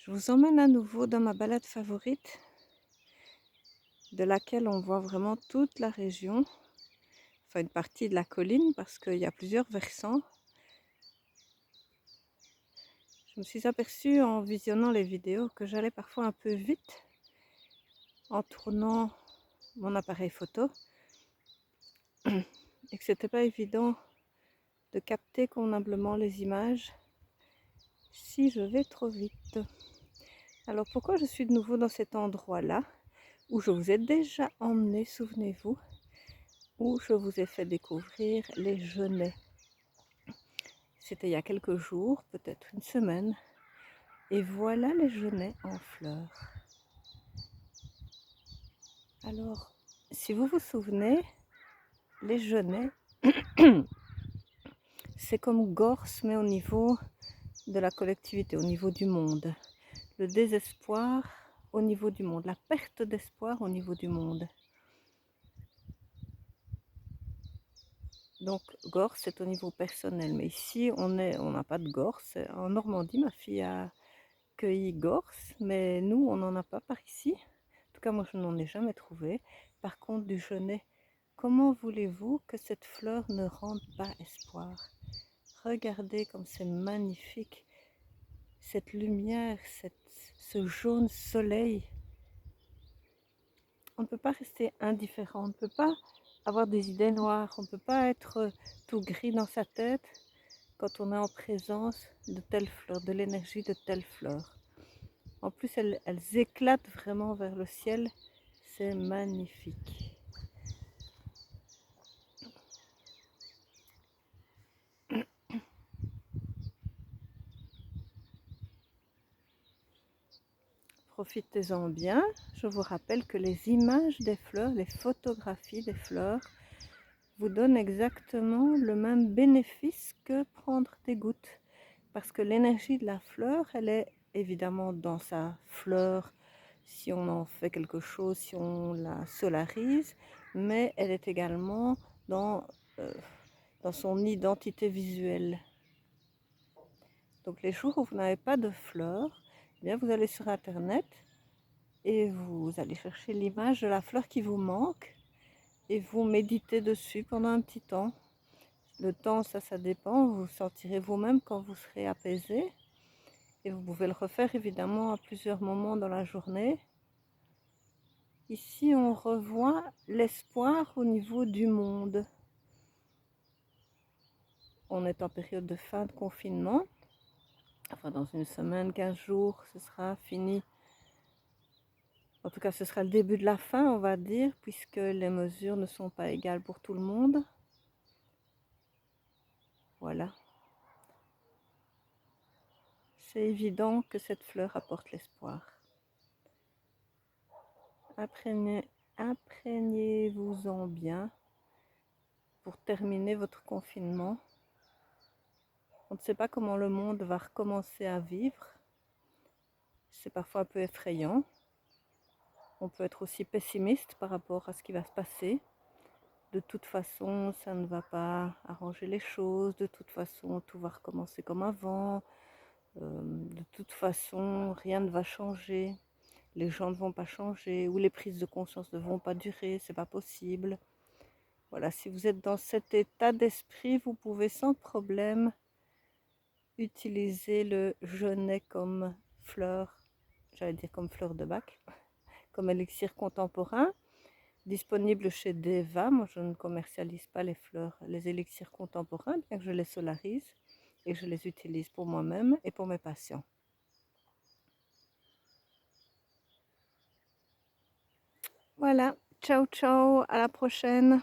Je vous emmène à nouveau dans ma balade favorite, de laquelle on voit vraiment toute la région, enfin une partie de la colline parce qu'il y a plusieurs versants. Je me suis aperçue en visionnant les vidéos que j'allais parfois un peu vite en tournant mon appareil photo et que c'était pas évident de capter convenablement les images si je vais trop vite. Alors pourquoi je suis de nouveau dans cet endroit-là où je vous ai déjà emmené, souvenez-vous, où je vous ai fait découvrir les genêts. C'était il y a quelques jours, peut-être une semaine, et voilà les genêts en fleurs. Alors, si vous vous souvenez, les genêts, c'est comme Gorse, mais au niveau de la collectivité, au niveau du monde. Le désespoir au niveau du monde, la perte d'espoir au niveau du monde. Donc, Gorse, c'est au niveau personnel, mais ici, on n'a pas de Gorse. En Normandie, ma fille a cueilli Gorse, mais nous, on n'en a pas par ici. En tout cas, moi, je n'en ai jamais trouvé. Par contre, du genêt, comment voulez-vous que cette fleur ne rende pas espoir? Regardez comme c'est magnifique. Cette lumière, ce jaune soleil. On ne peut pas rester indifférent. On ne peut pas avoir des idées noires. On ne peut pas être tout gris dans sa tête quand on est en présence de telles fleurs, de l'énergie de telles fleurs. En plus, elles éclatent vraiment vers le ciel. C'est magnifique. Profitez-en bien. Je vous rappelle que les images des fleurs, les photographies des fleurs vous donnent exactement le même bénéfice que prendre des gouttes. Parce que l'énergie de la fleur, elle est évidemment dans sa fleur, si on en fait quelque chose, si on la solarise, mais elle est également dans son identité visuelle. Donc les jours où vous n'avez pas de fleurs, eh bien vous allez sur internet et vous allez chercher l'image de la fleur qui vous manque et vous méditez dessus pendant un petit temps. Le temps, ça dépend, vous sentirez vous-même quand vous serez apaisé. Et vous pouvez le refaire évidemment à plusieurs moments dans la journée. Ici, on revoit l'espoir au niveau du monde. On est en période de fin de confinement. Enfin, dans une semaine, 15 jours, ce sera fini. En tout cas, ce sera le début de la fin, on va dire, puisque les mesures ne sont pas égales pour tout le monde. Voilà. C'est évident que cette fleur apporte l'espoir. Imprégnez-vous-en bien pour terminer votre confinement. On ne sait pas comment le monde va recommencer à vivre. C'est parfois un peu effrayant. On peut être aussi pessimiste par rapport à ce qui va se passer. De toute façon, ça ne va pas arranger les choses. De toute façon, tout va recommencer comme avant. De toute façon, rien ne va changer. Les gens ne vont pas changer. Ou les prises de conscience ne vont pas durer. C'est pas possible. Voilà, si vous êtes dans cet état d'esprit, vous pouvez sans problème utiliser le genêt comme fleur, j'allais dire comme fleur de bac, comme élixir contemporain, disponible chez Deva. Moi, je ne commercialise pas les fleurs, les élixirs contemporains, bien que je les solarise et je les utilise pour moi-même et pour mes patients. Voilà, ciao ciao, à la prochaine.